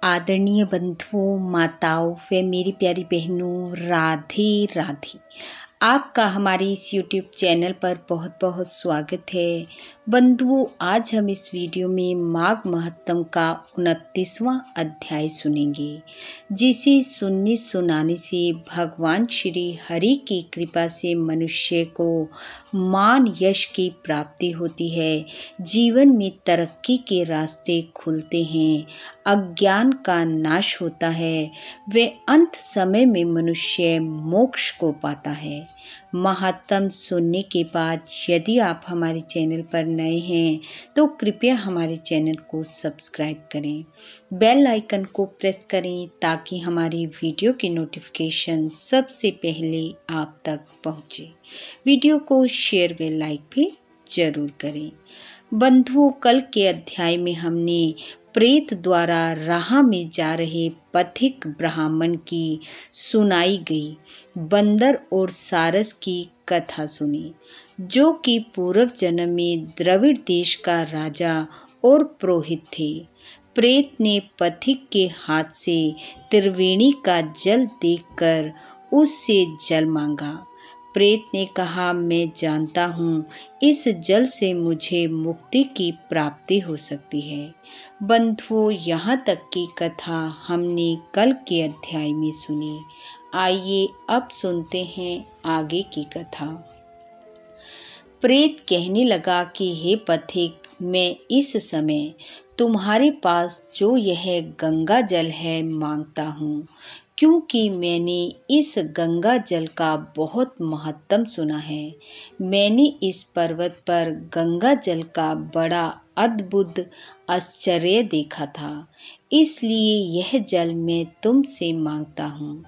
आदरणीय बंधुओं, माताओं व मेरी प्यारी बहनों, राधे राधे। आपका हमारे इस YouTube चैनल पर बहुत बहुत स्वागत है। बंधुओं, आज हम इस वीडियो में माघ महत्तम का 29वां अध्याय सुनेंगे, जिसे सुनने सुनाने से भगवान श्री हरि की कृपा से मनुष्य को मान यश की प्राप्ति होती है, जीवन में तरक्की के रास्ते खुलते हैं, अज्ञान का नाश होता है, वे अंत समय में मनुष्य मोक्ष को पाता है। महत्तम सुनने के बाद यदि आप हमारे चैनल पर नए हैं तो कृपया हमारे चैनल को सब्सक्राइब करें, बेल आइकन को प्रेस करें ताकि हमारी वीडियो की नोटिफिकेशन सबसे पहले आप तक पहुंचे। वीडियो को शेयर व लाइक भी जरूर करें। बंधुओं, कल के अध्याय में हमने प्रेत द्वारा राह में जा रहे पथिक ब्राह्मण की सुनाई गई बंदर और सारस की कथा सुनी, जो कि पूर्व जन्म में द्रविड़ देश का राजा और पुरोहित थे। प्रेत ने पथिक के हाथ से त्रिवेणी का जल देखकर उससे जल मांगा। प्रेत ने कहा, मैं जानता हूँ इस जल से मुझे मुक्ति की प्राप्ति हो सकती है। बंधुओं, यहाँ तक की कथा हमने कल के अध्याय में सुनी। आइए अब सुनते हैं आगे की कथा। प्रेत कहने लगा कि हे पथिक, मैं इस समय तुम्हारे पास जो यह गंगा जल है मांगता हूँ, क्योंकि मैंने इस गंगा जल का बहुत महत्तम सुना है। मैंने इस पर्वत पर गंगा जल का बड़ा अद्भुत आश्चर्य देखा था, इसलिए यह जल मैं तुमसे मांगता हूँ,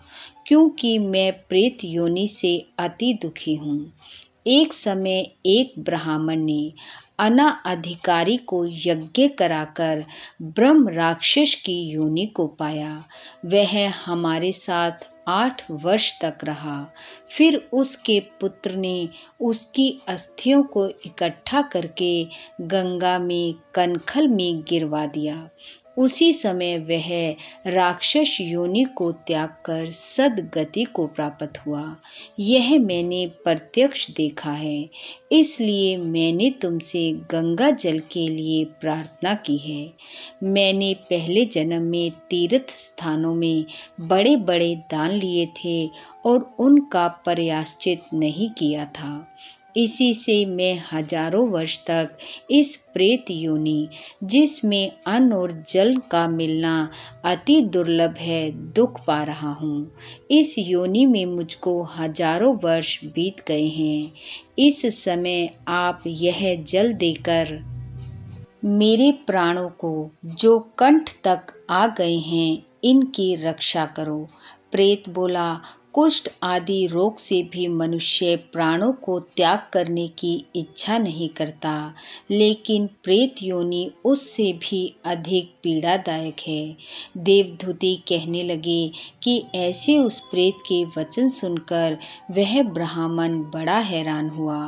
क्योंकि मैं प्रेत योनि से अति दुखी हूँ। एक समय एक ब्राह्मण ने अनाधिकारी को यज्ञ कराकर ब्रह्म राक्षस की योनि को पाया। वह हमारे साथ 8 वर्ष तक रहा। फिर उसके पुत्र ने उसकी अस्थियों को इकट्ठा करके गंगा में कनखल में गिरवा दिया। उसी समय वह राक्षस योनि को त्याग कर सद्गति को प्राप्त हुआ। यह मैंने प्रत्यक्ष देखा है, इसलिए मैंने तुमसे गंगा जल के लिए प्रार्थना की है। मैंने पहले जन्म में तीर्थ स्थानों में बड़े बड़े दान लिए थे और उनका प्रायश्चित नहीं किया था। इसी से मैं हजारों वर्ष तक इस प्रेत योनि, जिसमें अन्न और जल का मिलना अति दुर्लभ है, दुख पा रहा हूँ। इस योनि में मुझको हजारों वर्ष बीत गए हैं। इस समय आप यह जल देकर मेरे प्राणों को, जो कंठ तक आ गए हैं, इनकी रक्षा करो। प्रेत बोला, कुष्ठ आदि रोग से भी मनुष्य प्राणों को त्याग करने की इच्छा नहीं करता, लेकिन प्रेत योनि उससे भी अधिक पीड़ादायक है। देवदूती कहने लगे कि ऐसे उस प्रेत के वचन सुनकर वह ब्राह्मण बड़ा हैरान हुआ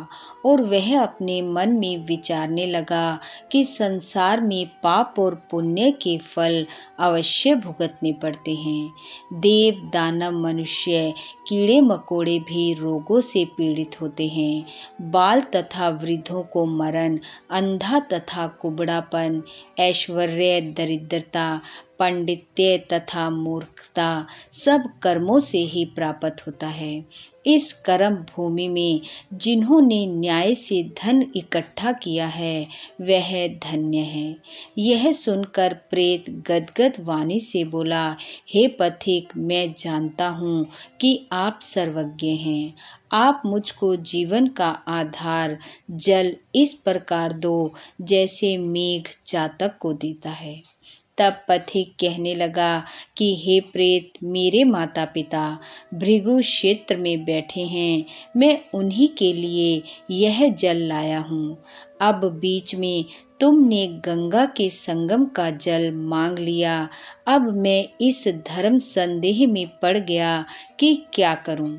और वह अपने मन में विचारने लगा कि संसार में पाप और पुण्य के फल अवश्य भुगतने पड़ते हैं। देव, दानव, मनुष्य, कीड़े मकोड़े भी रोगों से पीड़ित होते हैं। बाल तथा वृद्धों को मरण, अंधा तथा कुबड़ापन, ऐश्वर्य, दरिद्रता, पांडित्य तथा मूर्खता सब कर्मों से ही प्राप्त होता है। इस कर्म भूमि में जिन्होंने न्याय से धन इकट्ठा किया है, वह धन्य है। यह सुनकर प्रेत गदगद वाणी से बोला, हे पथिक, मैं जानता हूँ कि आप सर्वज्ञ हैं। आप मुझको जीवन का आधार जल इस प्रकार दो, जैसे मेघ चातक को देता है। तब पथिक कहने लगा कि हे प्रेत, मेरे माता पिता भृगु क्षेत्र में बैठे हैं, मैं उन्हीं के लिए यह जल लाया हूँ। अब बीच में तुमने गंगा के संगम का जल मांग लिया। अब मैं इस धर्म संदेह में पड़ गया कि क्या करूं,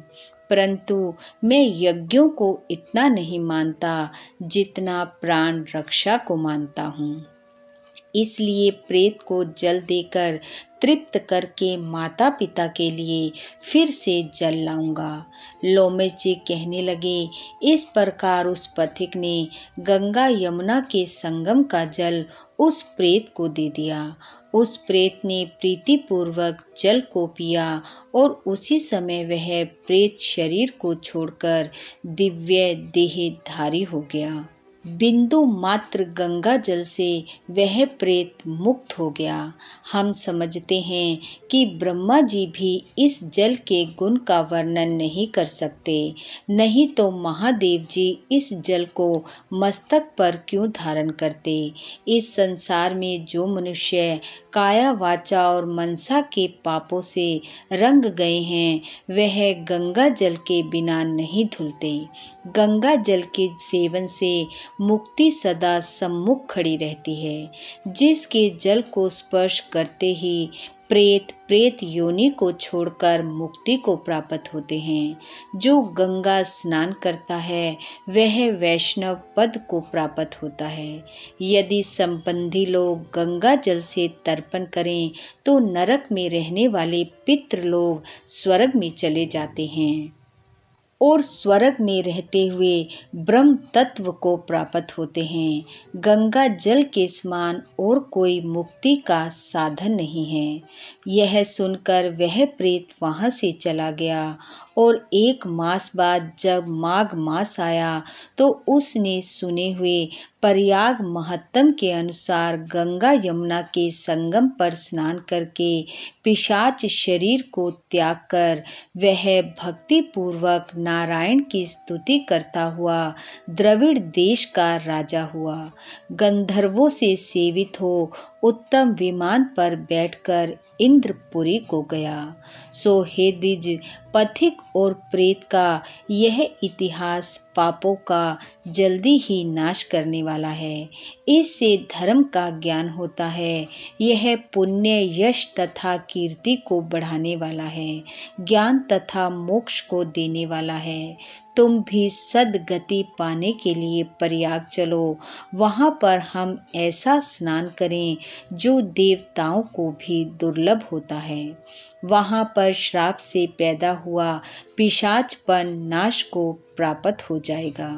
परंतु मैं यज्ञों को इतना नहीं मानता जितना प्राण रक्षा को मानता हूँ। इसलिए प्रेत को जल देकर तृप्त करके माता पिता के लिए फिर से जल लाऊंगा। लोमेश जी कहने लगे, इस प्रकार उस पथिक ने गंगा यमुना के संगम का जल उस प्रेत को दे दिया। उस प्रेत ने प्रीतिपूर्वक जल को पिया और उसी समय वह प्रेत शरीर को छोड़कर दिव्य देहधारी हो गया। बिंदु मात्र गंगा जल से वह प्रेत मुक्त हो गया। हम समझते हैं कि ब्रह्मा जी भी इस जल के गुण का वर्णन नहीं कर सकते, नहीं तो महादेव जी इस जल को मस्तक पर क्यों धारण करते। इस संसार में जो मनुष्य काया वाचा और मनसा के पापों से रंग गए हैं, वह गंगा जल के बिना नहीं धुलते। गंगा जल के सेवन से मुक्ति सदा सम्मुख खड़ी रहती है। जिसके जल को स्पर्श करते ही प्रेत योनि को छोड़कर मुक्ति को प्राप्त होते हैं। जो गंगा स्नान करता है वह वैष्णव पद को प्राप्त होता है। यदि संबंधी लोग गंगा जल से तर्पण करें तो नरक में रहने वाले पितृ लोग स्वर्ग में चले जाते हैं और स्वर्ग में रहते हुए ब्रह्म तत्व को प्राप्त होते हैं। गंगा जल के समान और कोई मुक्ति का साधन नहीं है। यह सुनकर वह प्रेत वहां से चला गया और 1 मास बाद जब माघ मास आया तो उसने सुने हुए प्रयाग महत्तम के अनुसार गंगा यमुना के संगम पर स्नान करके पिशाच शरीर को त्याग कर वह भक्ति पूर्वक नारायण की स्तुति करता हुआ द्रविड़ देश का राजा हुआ। गंधर्वों से सेवित हो उत्तम विमान पर बैठकर इंद्रपुरी को गया। सो हे द्विज, पथिक और प्रेत का यह इतिहास पापों का जल्दी ही नाश करने वाला है। इससे धर्म का ज्ञान होता है। यह पुण्य, यश तथा कीर्ति को बढ़ाने वाला है, ज्ञान तथा मोक्ष को देने वाला है। तुम भी सद्गति पाने के लिए प्रयाग चलो। वहां पर हम ऐसा स्नान करें जो देवताओं को भी दुर्लभ होता है। वहां पर श्राप से पैदा हुआ पिशाचपन नाश को प्राप्त हो जाएगा।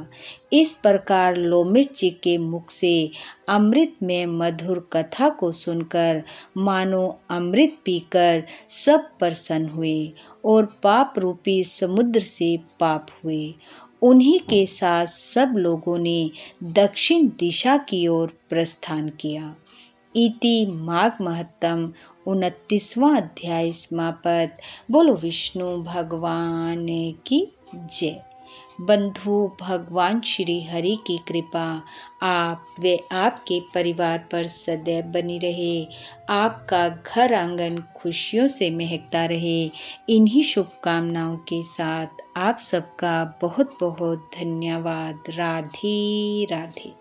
इस प्रकार लोमेश जी के मुख से अमृत में मधुर कथा को सुनकर मानो अमृत पीकर सब प्रसन्न हुए और पाप रूपी समुद्र से पाप हुए। उन्हीं के साथ सब लोगों ने दक्षिण दिशा की ओर प्रस्थान किया। इति माघ महत्तम 29वां अध्याय समाप्त। बोलो विष्णु भगवान की जय। बंधु, भगवान श्री हरि की कृपा आप व आपके परिवार पर सदैव बनी रहे। आपका घर आंगन खुशियों से महकता रहे। इन्हीं शुभकामनाओं के साथ आप सबका बहुत बहुत धन्यवाद। राधे राधे।